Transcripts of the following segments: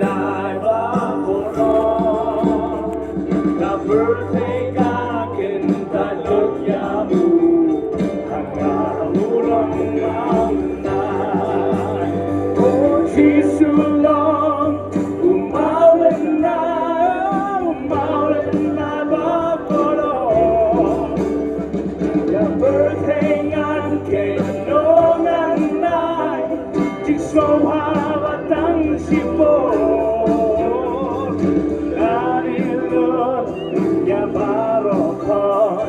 dai bakoro Kabertega kenta lukyamu Hangarulong maunay Oh Jisulang umaulan na bakoro Kabertengan kenonganay Jiswawabatang sipon Anilot yabarokon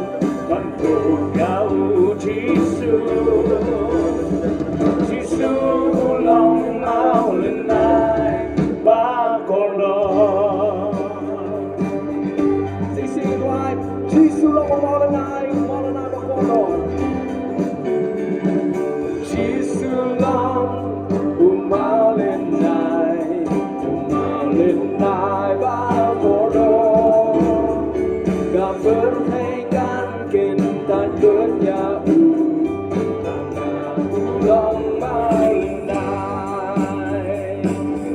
Pantugau Jisu Jisu long maulanay bakolon Sising life Jisu long maulanay bakolon Jisu long umaulanay bakolon Kabertengan kita dunia ulang maulay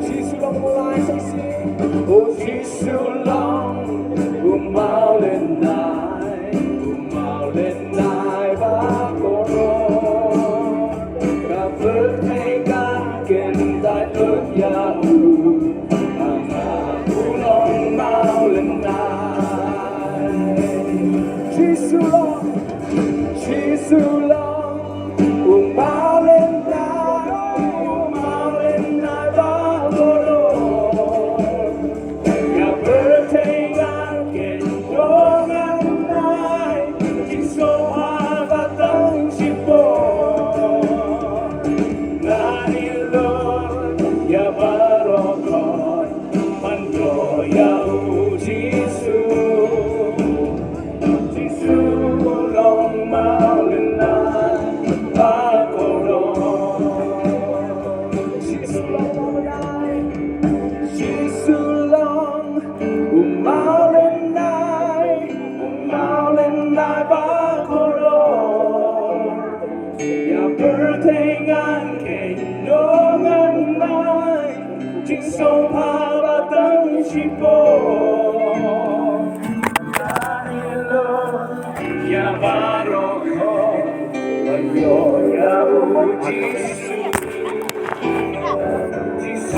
Jisu long mulai sisi Oh Jisu long umaulanay bakolon Kabertengan kita dunia ulang maulay Jisu long umaulanay bakolon Kabertengan kenonganay Jiswawabatang sipon Nanilor yabarokon Mandoyau Jisu Jisu long maulanay bakolon Jisu long maulanay Jisu long umaulanay bakolon Kabertengan kenonganay Jiswawabatang sipon Nanilor yabarokon Mandoyau Jisu